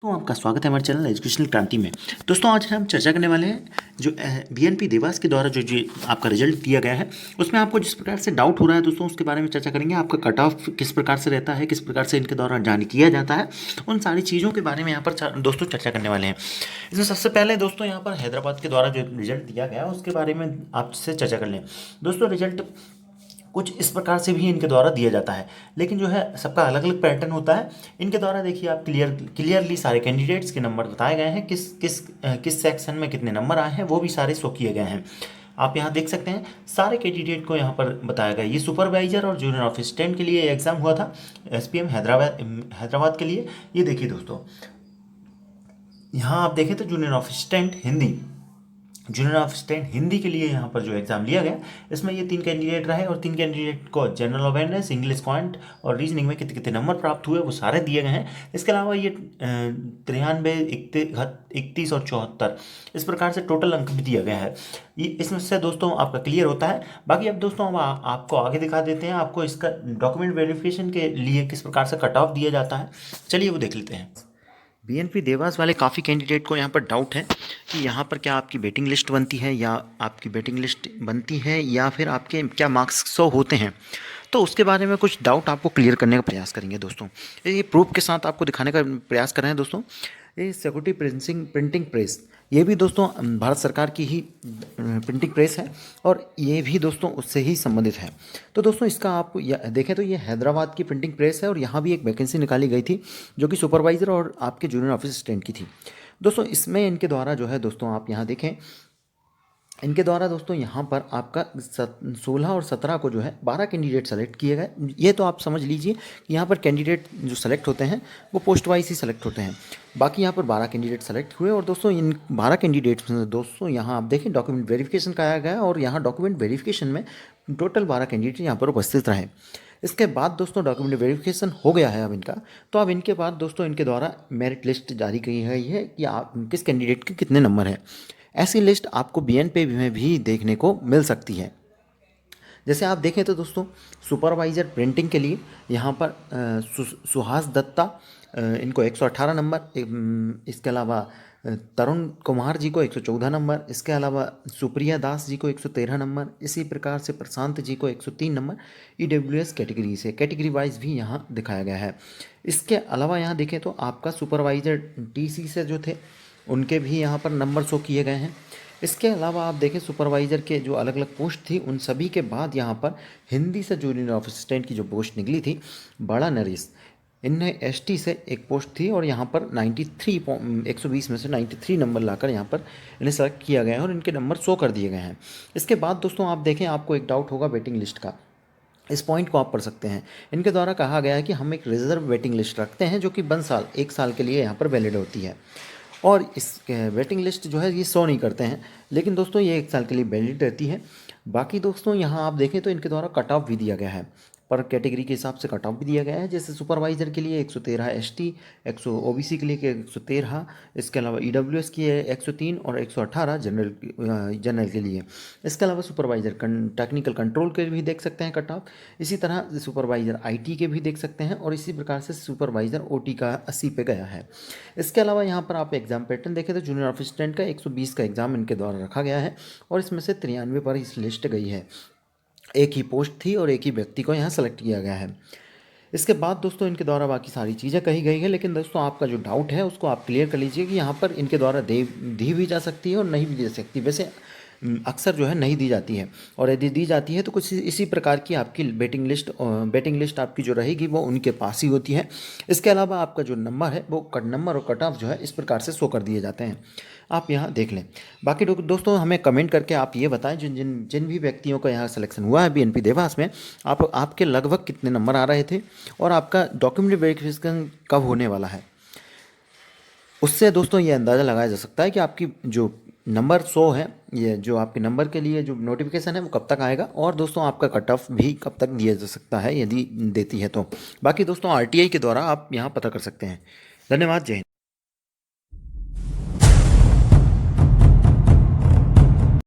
तो आपका स्वागत है हमारे चैनल एजुकेशनल क्रांति में। दोस्तों आज हम चर्चा करने वाले हैं जो बीएनपी देवास के द्वारा जो आपका रिजल्ट दिया गया है उसमें आपको जिस प्रकार से डाउट हो रहा है दोस्तों उसके बारे में चर्चा करेंगे। आपका कट ऑफ किस प्रकार से रहता है, किस प्रकार से इनके द्वारा जारी किया जाता है, उन सारी चीज़ों के बारे में यहाँ पर दोस्तों चर्चा करने वाले हैं। इसमें सबसे पहले दोस्तों यहाँ पर हैदराबाद के द्वारा जो रिजल्ट दिया गया है उसके बारे में आपसे चर्चा कर लें। दोस्तों रिजल्ट कुछ इस प्रकार से भी इनके द्वारा दिया जाता है, लेकिन जो है सबका अलग अलग पैटर्न होता है। इनके द्वारा देखिए आप क्लियरली सारे कैंडिडेट्स के नंबर बताए गए हैं, किस सेक्शन में कितने नंबर आए हैं वो भी सारे शो किए गए हैं। आप यहाँ देख सकते हैं सारे कैंडिडेट को यहाँ पर बताया गया। ये सुपरवाइजर और जूनियर असिस्टेंट के लिए एग्ज़ाम हुआ था एसपीएम हैदराबाद के लिए। ये देखिए दोस्तों यहाँ आप देखें तो जूनियर असिस्टेंट हिंदी के लिए यहाँ पर जो एग्ज़ाम लिया गया इसमें ये 3 कैंडिडेट रहे और 3 कैंडिडेट को जनरल अवेयरनेस, इंग्लिश क्वांट और रीजनिंग में कितने कितने नंबर प्राप्त हुए वो सारे दिए गए हैं। इसके अलावा ये 93, 31 और 74 इस प्रकार से टोटल अंक भी दिया गया है। ये इसमें से दोस्तों आपका क्लियर होता है। बाकी अब दोस्तों हम आपको आगे दिखा देते हैं आपको इसका डॉक्यूमेंट वेरिफिकेशन के लिए किस प्रकार से कट ऑफ दिया जाता है। चलिए वो देख लेते हैं। बीएनपी देवास वाले काफ़ी कैंडिडेट को यहाँ पर डाउट है कि यहाँ पर क्या आपकी वेटिंग लिस्ट बनती है या आपकी वेटिंग लिस्ट बनती है या फिर आपके क्या मार्क्स शो होते हैं। तो उसके बारे में कुछ डाउट आपको क्लियर करने का प्रयास करेंगे दोस्तों। ये प्रूफ के साथ आपको दिखाने का प्रयास कर रहे हैं दोस्तों। ये सिक्योरिटी प्रिंटिंग प्रेस ये भी दोस्तों भारत सरकार की ही प्रिंटिंग प्रेस है और ये भी दोस्तों उससे ही संबंधित है। तो दोस्तों इसका आप देखें तो ये हैदराबाद की प्रिंटिंग प्रेस है और यहाँ भी एक वैकेंसी निकाली गई थी जो कि सुपरवाइज़र और आपके जूनियर असिस्टेंट की थी। दोस्तों इसमें इनके द्वारा जो है दोस्तों आप यहाँ देखें इनके द्वारा दोस्तों यहाँ पर आपका 16 और 17 को जो है 12 कैंडिडेट सेलेक्ट किए गए। ये तो आप समझ लीजिए कि यहाँ पर कैंडिडेट जो सेलेक्ट होते हैं वो पोस्ट वाइज ही सेलेक्ट होते हैं। बाकी यहाँ पर 12 कैंडिडेट सेलेक्ट हुए और दोस्तों इन 12 कैंडिडेट्स में दोस्तों यहाँ आप देखें डॉक्यूमेंट वेरिफिकेशन कराया गया और यहाँ डॉक्यूमेंट वेरिफिकेशन में टोटल 12 कैंडिडेट यहाँ पर उपस्थित रहे। इसके बाद दोस्तों डॉक्यूमेंट वेरिफिकेशन हो गया है अब इनका। तो अब इनके बाद दोस्तों इनके द्वारा मेरिट लिस्ट जारी की गई है कि आप किस कैंडिडेट के कितने नंबर हैं। ऐसी लिस्ट आपको बीएनपी में भी देखने को मिल सकती है। जैसे आप देखें तो दोस्तों सुपरवाइज़र प्रिंटिंग के लिए यहाँ पर सुहास दत्ता इनको 118 नंबर, इसके अलावा तरुण कुमार जी को 114 नंबर, इसके अलावा सुप्रिया दास जी को 113 नंबर, इसी प्रकार से प्रशांत जी को 103 नंबर ईडब्ल्यूएस कैटेगरी से कैटेगरी वाइज भी यहाँ दिखाया गया है। इसके अलावा यहाँ देखें तो आपका सुपरवाइज़र टीसी से जो थे उनके भी यहाँ पर नंबर शो किए गए हैं। इसके अलावा आप देखें सुपरवाइज़र के जो अलग अलग पोस्ट थी उन सभी के बाद यहाँ पर हिंदी से जूनियर असिस्टेंट की जो पोस्ट निकली थी बड़ा नरेश, इन्हें एसटी से एक पोस्ट थी और यहाँ पर 120 में से 93 नंबर लाकर यहाँ पर इन्हें सेलेक्ट किया गया है और इनके नंबर शो कर दिए गए हैं। इसके बाद दोस्तों आप देखें आपको एक डाउट होगा वेटिंग लिस्ट का। इस पॉइंट को आप पढ़ सकते हैं। इनके द्वारा कहा गया है कि हम एक रिजर्व वेटिंग लिस्ट रखते हैं जो कि 1 साल के लिए यहाँ पर वैलिड होती है और इस वेटिंग लिस्ट जो है ये शो नहीं करते हैं, लेकिन दोस्तों ये 1 साल के लिए वैलिड रहती है। बाकी दोस्तों यहाँ आप देखें तो इनके द्वारा कट ऑफ भी दिया गया है, पर कैटेगरी के हिसाब से कट ऑफ भी दिया गया है। जैसे सुपरवाइज़र के लिए 113 एसटी, 100 ओबीसी के लिए 113, इसके अलावा ईडब्ल्यूएस की है 103 और 118 जनरल के लिए। इसके अलावा सुपरवाइज़र टेक्निकल कंट्रोल के भी देख सकते हैं कट ऑफ, इसी तरह सुपरवाइज़र आईटी के भी देख सकते हैं और इसी प्रकार से सुपरवाइज़र ओटी का 80 पे गया है। इसके अलावा यहाँ पर आप एग्ज़ाम पैटर्न देखें तो जूनियर असिस्टेंट का 120 का एग्ज़ाम इनके द्वारा रखा गया है और इसमें से 93 पर इस लिस्ट गई है। एक ही पोस्ट थी और एक ही व्यक्ति को यहाँ सेलेक्ट किया गया है। इसके बाद दोस्तों इनके द्वारा बाकी सारी चीज़ें कही गई है, लेकिन दोस्तों आपका जो डाउट है उसको आप क्लियर कर लीजिए कि यहाँ पर इनके द्वारा दी भी जा सकती है और नहीं भी दी जा सकती। वैसे अक्सर जो है नहीं दी जाती है और यदि दी जाती है तो कुछ इसी प्रकार की आपकी वेटिंग लिस्ट आपकी जो रहेगी वो उनके पास ही होती है। इसके अलावा आपका जो नंबर है वो नंबर और कट ऑफ जो है इस प्रकार से शो कर दिए जाते हैं। आप यहाँ देख लें। बाकी दोस्तों हमें कमेंट करके आप ये बताएं जिन भी व्यक्तियों का यहाँ सिलेक्शन हुआ है बीएनपी देवास में आपके लगभग कितने नंबर आ रहे थे और आपका डॉक्यूमेंट वेरिफिकेशन कब होने वाला है। उससे दोस्तों ये अंदाज़ा लगाया जा सकता है कि आपकी जो नंबर शो है, ये जो आपके नंबर के लिए जो नोटिफिकेशन है वो कब तक आएगा और दोस्तों आपका कट ऑफ भी कब तक दिया जा सकता है यदि देती है तो। बाकी दोस्तों आरटीआई के द्वारा आप यहाँ पता कर सकते हैं। धन्यवाद, जय हिंद।